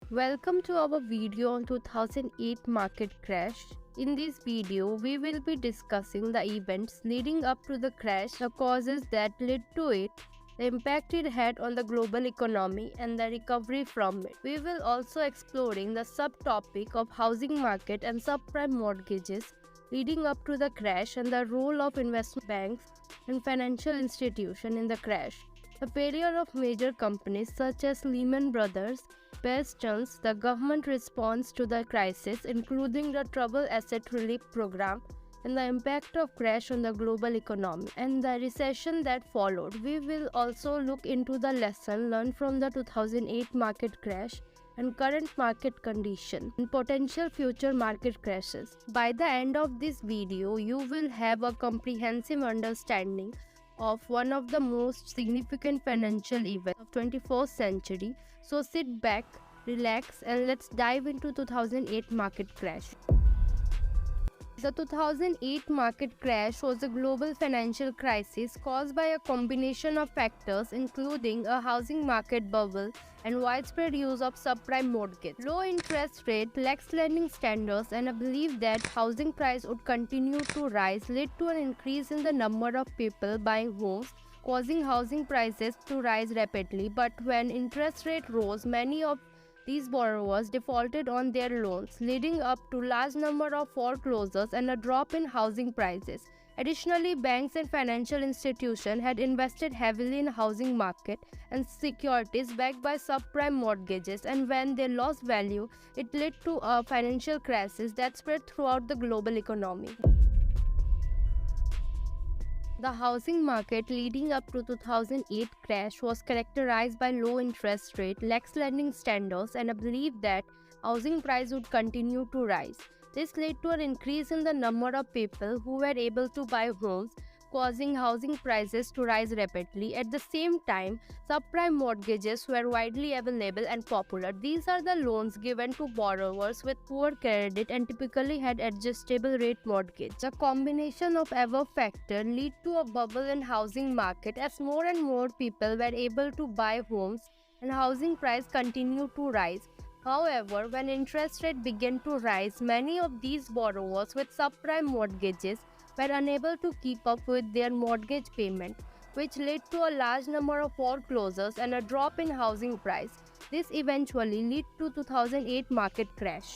Welcome to our video on 2008 market crash. In this video, we will be discussing the events leading up to the crash, the causes that led to it, the impact it had on the global economy, and the recovery from it. We will also exploring the subtopic of housing market and subprime mortgages leading up to the crash and the role of investment banks and financial institutions in the crash. The failure of major companies such as Lehman Brothers, Bear Stearns, the government response to the crisis, including the Troubled Asset Relief Program, and the impact of crash on the global economy and the recession that followed. We will also look into the lesson learned from the 2008 market crash and current market condition and potential future market crashes. By the end of this video, you will have a comprehensive understanding of one of the most significant financial events of 21st century. So sit back, relax, and let's dive into 2008 market crash. The 2008 market crash was a global financial crisis caused by a combination of factors including a housing market bubble and widespread use of subprime mortgage, low interest rate, lax lending standards, and a belief that housing price would continue to rise led to an increase in the number of people buying homes, causing housing prices to rise rapidly. But when interest rate rose, many of these borrowers defaulted on their loans, leading up to large number of foreclosures and a drop in housing prices. Additionally, banks and financial institutions had invested heavily in housing market and securities backed by subprime mortgages, and when they lost value, it led to a financial crisis that spread throughout the global economy. The housing market leading up to 2008 crash was characterized by low interest rate, lax lending standards, and a belief that housing price would continue to rise. This led to an increase in the number of people who were able to buy homes, causing housing prices to rise rapidly. At the same time, subprime mortgages were widely available and popular. These are the loans given to borrowers with poor credit and typically had adjustable rate mortgage. The combination of above factors led to a bubble in housing market as more and more people were able to buy homes and housing price continued to rise. However, when interest rate began to rise, many of these borrowers with subprime mortgages were unable to keep up with their mortgage payment, which led to a large number of foreclosures and a drop in housing price. This eventually led to 2008 market crash.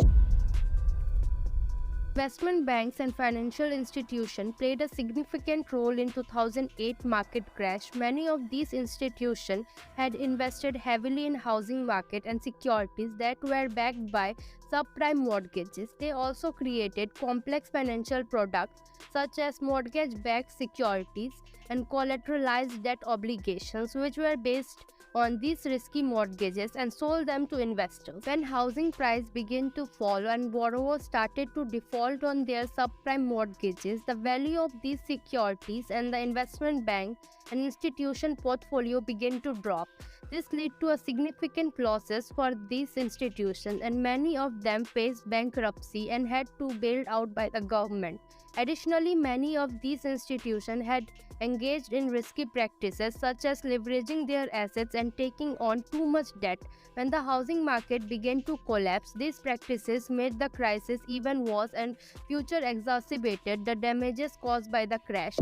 Investment banks and financial institutions played a significant role in 2008 market crash. Many of these institutions had invested heavily in housing market and securities that were backed by subprime mortgages. They also created complex financial products such as mortgage-backed securities and collateralized debt obligations, which were based on these risky mortgages and sold them to investors. When housing price began to fall and borrowers started to default on their subprime mortgages, the value of these securities and the investment bank and institution portfolio began to drop. This led to a significant losses for these institutions, and many of them faced bankruptcy and had to be bailed out by the government. Additionally, many of these institutions had engaged in risky practices such as leveraging their assets and taking on too much debt. When the housing market began to collapse, these practices made the crisis even worse and further exacerbated the damages caused by the crash.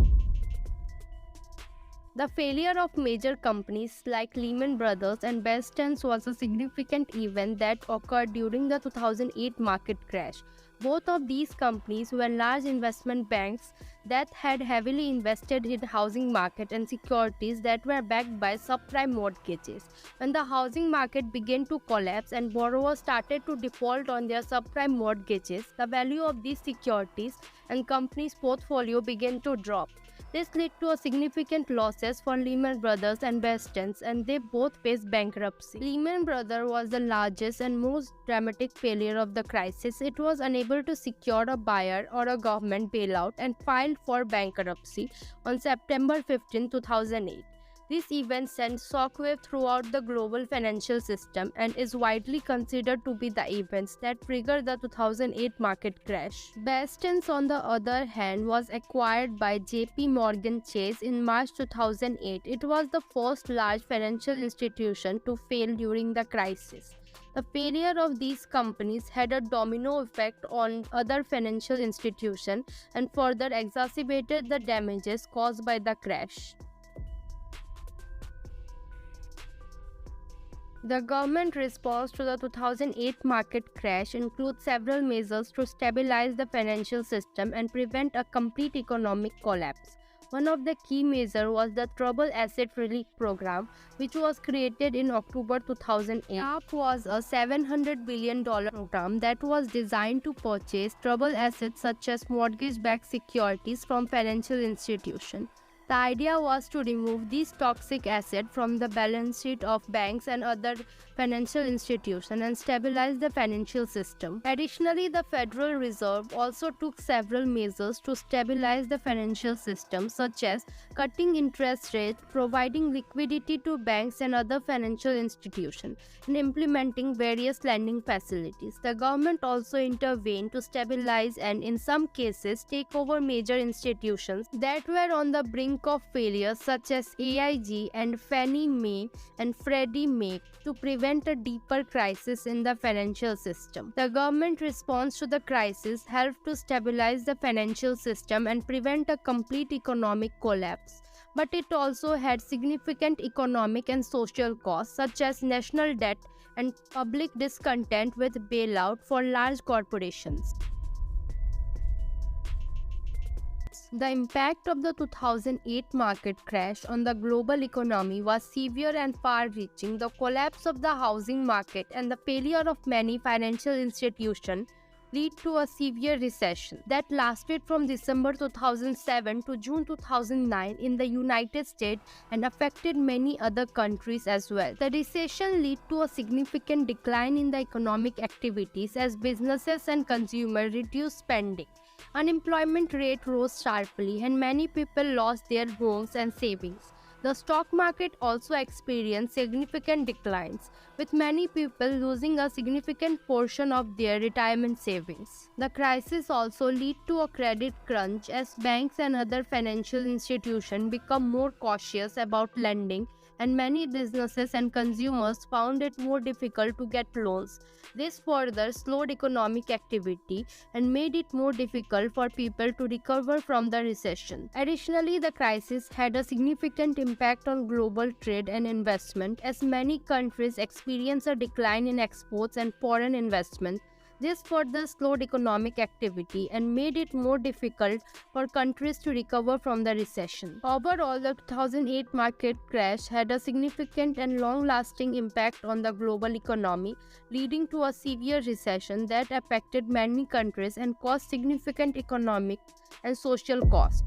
The failure of major companies like Lehman Brothers and Bear Stearns was a significant event that occurred during the 2008 market crash. Both of these companies were large investment banks that had heavily invested in housing market and securities that were backed by subprime mortgages. When the housing market began to collapse and borrowers started to default on their subprime mortgages, the value of these securities and companies' portfolio began to drop. This led to a significant losses for Lehman Brothers and Bear Stearns, and they both faced bankruptcy. Lehman Brothers was the largest and most dramatic failure of the crisis. It was unable to secure a buyer or a government bailout and filed for bankruptcy on September 15, 2008. This event sent shockwave throughout the global financial system and is widely considered to be the events that triggered the 2008 market crash. Bear Stearns, on the other hand, was acquired by JP Morgan Chase in March 2008. It was the first large financial institution to fail during the crisis. The failure of these companies had a domino effect on other financial institutions and further exacerbated the damages caused by the crash. The government response to the 2008 market crash includes several measures to stabilize the financial system and prevent a complete economic collapse. One of the key measures was the Troubled Asset Relief Program, which was created in October 2008. TARP was a $700 billion program that was designed to purchase troubled assets such as mortgage-backed securities from financial institutions. The idea was to remove these toxic assets from the balance sheet of banks and other financial institutions and stabilize the financial system. Additionally, the Federal Reserve also took several measures to stabilize the financial system, such as cutting interest rates, providing liquidity to banks and other financial institutions, and implementing various lending facilities. The government also intervened to stabilize and, in some cases, take over major institutions that were on the brink of failure, such as AIG and Fannie Mae and Freddie Mac, to prevent a deeper crisis in the financial system. The government response to the crisis helped to stabilize the financial system and prevent a complete economic collapse. But it also had significant economic and social costs, such as national debt and public discontent with bailout for large corporations. The impact of the 2008 market crash on the global economy was severe and far-reaching. The collapse of the housing market and the failure of many financial institutions led to a severe recession that lasted from December 2007 to June 2009 in the United States and affected many other countries as well. The recession led to a significant decline in the economic activities as businesses and consumers reduced spending. Unemployment rate rose sharply and many people lost their homes and savings. The stock market also experienced significant declines, with many people losing a significant portion of their retirement savings. The crisis also led to a credit crunch as banks and other financial institutions become more cautious about lending, and many businesses and consumers found it more difficult to get loans. This further slowed economic activity and made it more difficult for people to recover from the recession. Additionally, the crisis had a significant impact on global trade and investment as many countries experienced a decline in exports and foreign investment. This further slowed economic activity and made it more difficult for countries to recover from the recession. Overall, the 2008 market crash had a significant and long-lasting impact on the global economy, leading to a severe recession that affected many countries and caused significant economic and social costs.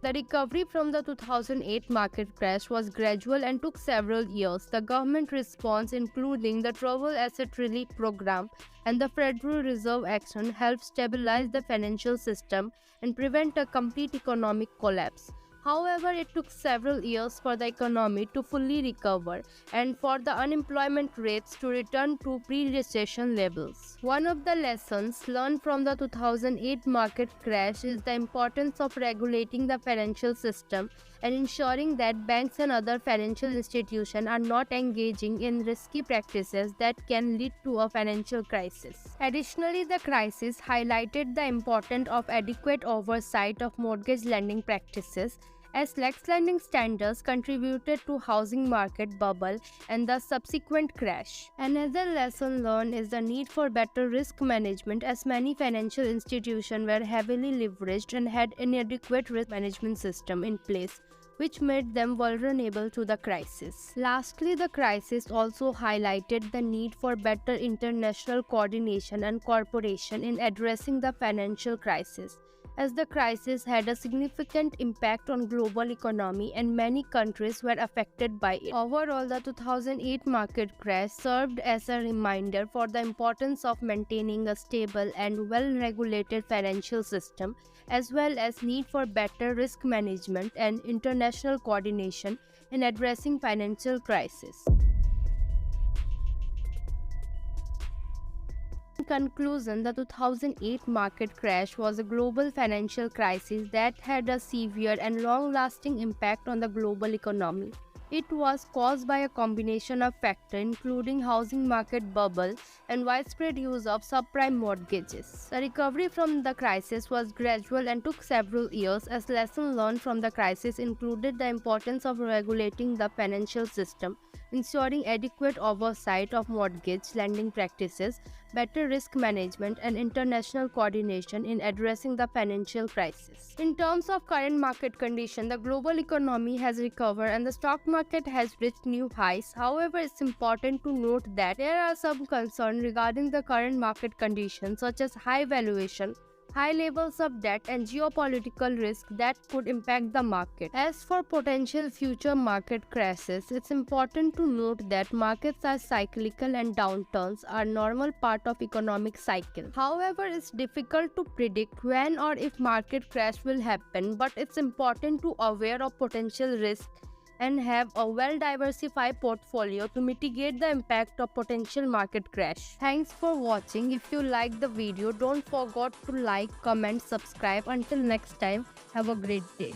The recovery from the 2008 market crash was gradual and took several years. The government response, including the Troubled Asset Relief Program and the Federal Reserve action, helped stabilize the financial system and prevent a complete economic collapse. However, it took several years for the economy to fully recover and for the unemployment rates to return to pre-recession levels. One of the lessons learned from the 2008 market crash is the importance of regulating the financial system and ensuring that banks and other financial institutions are not engaging in risky practices that can lead to a financial crisis. Additionally, the crisis highlighted the importance of adequate oversight of mortgage lending practices, as lax lending standards contributed to housing market bubble and the subsequent crash. Another lesson learned is the need for better risk management, as many financial institutions were heavily leveraged and had inadequate risk management system in place, which made them vulnerable to the crisis. Lastly, the crisis also highlighted the need for better international coordination and cooperation in addressing the financial crisis, as the crisis had a significant impact on global economy and many countries were affected by it. Overall, the 2008 market crash served as a reminder for the importance of maintaining a stable and well-regulated financial system, as well as need for better risk management and international coordination in addressing financial crisis. In conclusion, the 2008 market crash was a global financial crisis that had a severe and long-lasting impact on the global economy. It was caused by a combination of factors including housing market bubble and widespread use of subprime mortgages. The recovery from the crisis was gradual and took several years, as lessons learned from the crisis included the importance of regulating the financial system, ensuring adequate oversight of mortgage lending practices, better risk management, and international coordination in addressing the financial crisis. In terms of current market condition, the global economy has recovered and the stock market has reached new highs. However, it's important to note that there are some concerns regarding the current market conditions, such as high valuation, high levels of debt, and geopolitical risk that could impact the market. As for potential future market crashes, it's important to note that markets are cyclical and downturns are normal part of economic cycle. However, it's difficult to predict when or if market crash will happen, but it's important to aware of potential risk and have a well-diversified portfolio to mitigate the impact of potential market crash. Thanks for watching. If you liked the video, don't forget to like, comment, subscribe. Until next time, have a great day.